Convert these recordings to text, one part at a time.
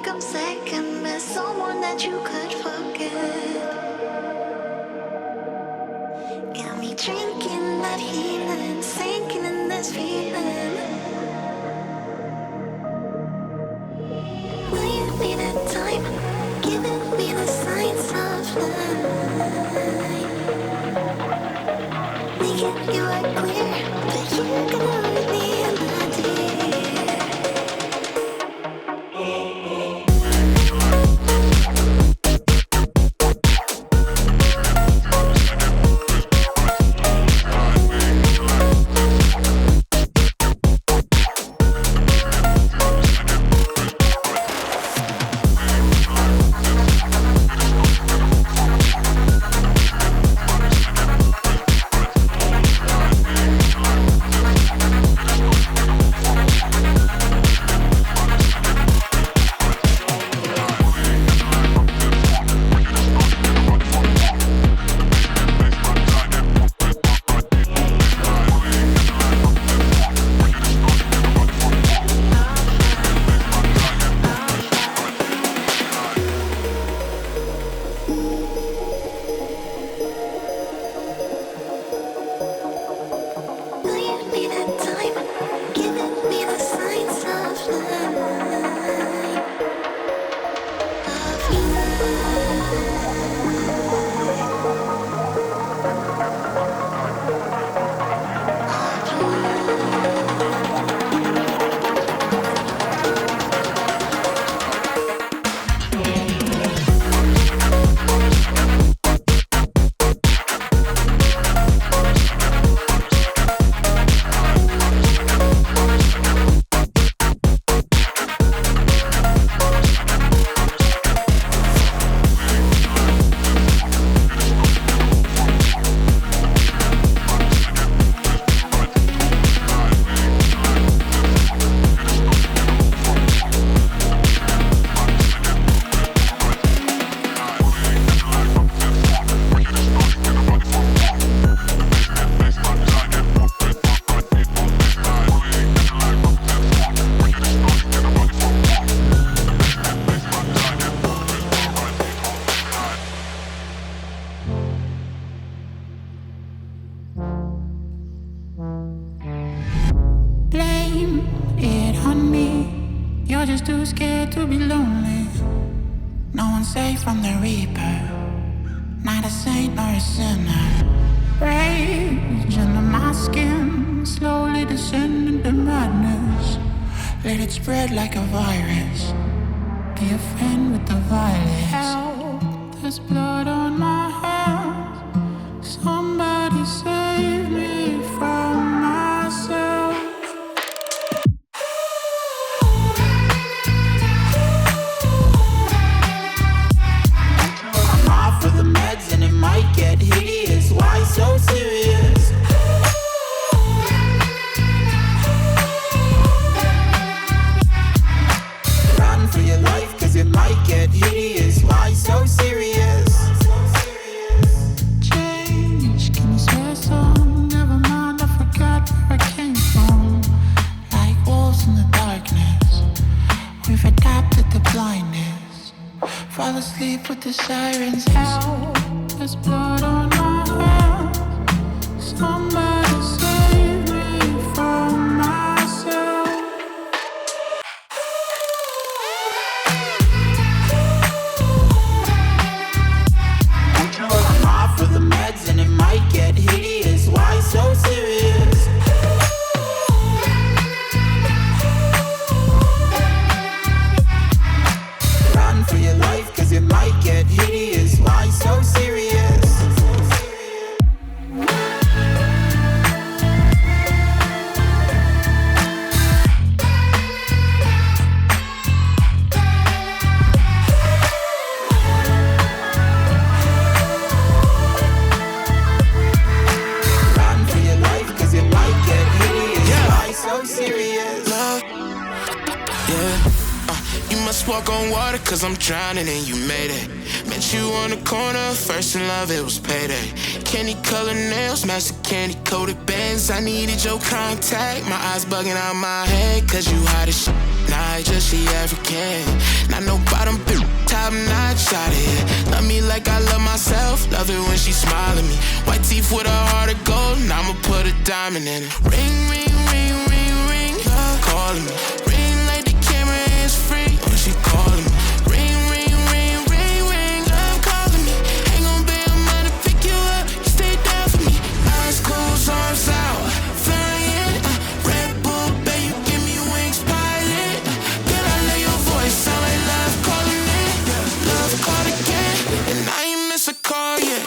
I'm second best, someone that you could forget. Got me drinking that healing, sinking in this feeling. Will you be that time, giving me the signs of life? Making you are clear, but you're gonna leave me in the deep. Like a virus, be a friend with the violence. Help, there's blood on my hands. Somebody save me from myself. I'm off of the meds and it might get hideous. Why so serious? It might get hideous. Why so serious? Change, can you swear some? Never mind, I forgot where I came from. Like wolves in the darkness, we've adapted to blindness. Fall asleep with the sirens out. There's blood on my hands. Somebody save me from myself. And it might get hideous. Why so serious? Run for your life, cause it might get hideous. Why so serious? Walk on water cause I'm drowning and you made it. Met you on the corner, first in love, it was payday. Candy colored nails, match the candy coated bands. I needed your contact, my eyes bugging out my head cause you hot as shit. Nah, just she African. Not no bottom bitch, top notch out here. Love me like I love myself. Love it when she smile at me. White teeth with a heart of gold. Now I'ma put a diamond in it. Ring, ring, ring, ring, ring. Love calling me. Ring like the camera is free. When she calling me. Ring, ring, ring, ring, ring. Love calling me. Ain't gon' be a man to pick you up. You stay down for me. Eyes closed, arms out. Flying. Red Bull, babe, you give me wings, pilot. Girl, I love your voice. Sound like love calling it. Love called again. And I ain't miss a call yet.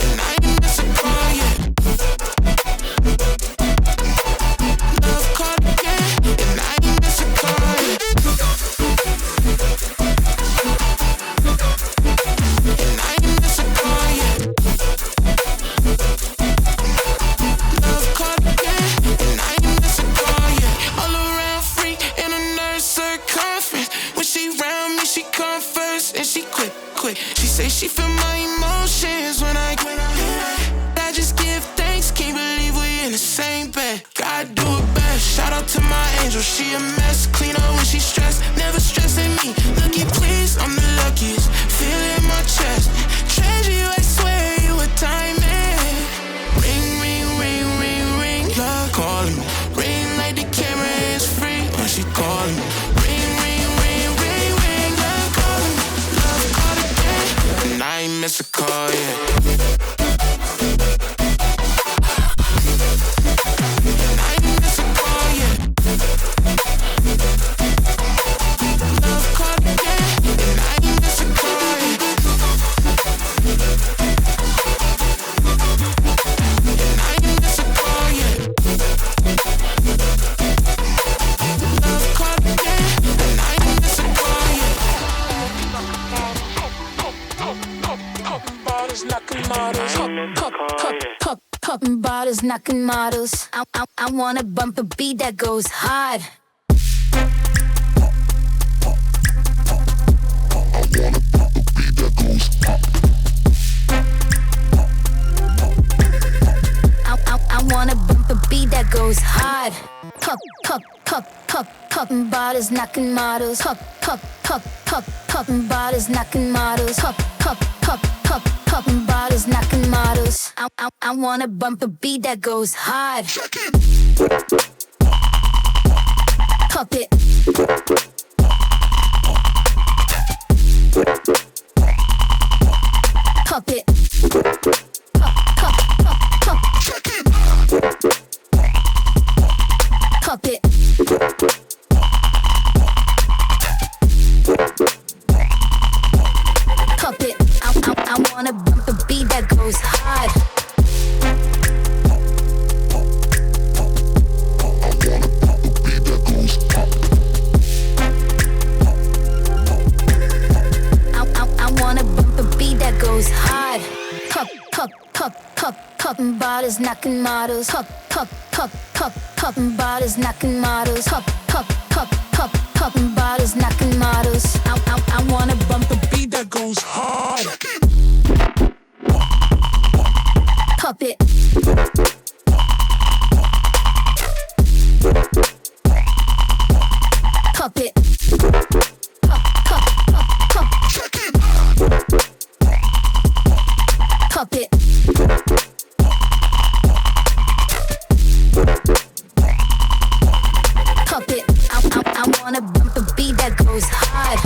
And I ain't miss a call yet. Love called again. And I ain't miss a call yet. And I ain't miss a call yet. Love called again. And I ain't miss a call yet. All around free in a nurse circumference. When she round me, she come first and she quick. She say she feel my emotions when I just give thanks, can't believe we in the same bed. God do it best. Shout out to my angel, she a mess. Clean up when she stressed, never stressing me. Looky please, I'm the luckiest. Feel it in my chest. Treasure you, I swear you a diamond. Ring, ring, ring, ring, ring. Love calling me. Ring like the camera is free when she calling me. Ring, ring, ring, ring, ring. Love calling me. Love call again. And I ain't miss a call yet. And I ain't miss a call yet. Love call again. And I ain't miss a call yet. And I ain't miss a call yet. Love call again. And I ain't miss a call yet. Bottles knocking models. Popping bottles, knocking models. I wanna bump a beat that goes hard. I wanna bump a beat that goes hard. Popping bottles, knocking models. Popping bottles, knocking models. Popping bottles, knocking models. I wanna bump a beat that goes hard. Pop it. Pop it. Pop. Pop it. Pop it. I wanna bump a beat that goes hard. I wanna bump a beat that goes hard. Popping bottles, knocking models. Popping bottles, knocking models. Popping bottles, knocking models. I wanna bump a beat that goes hard. Pop it. Pop it. Pop. Pop it. Pop it. I wanna bump a beat that goes hard.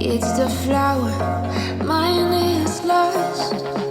It's the flower, mine is lost.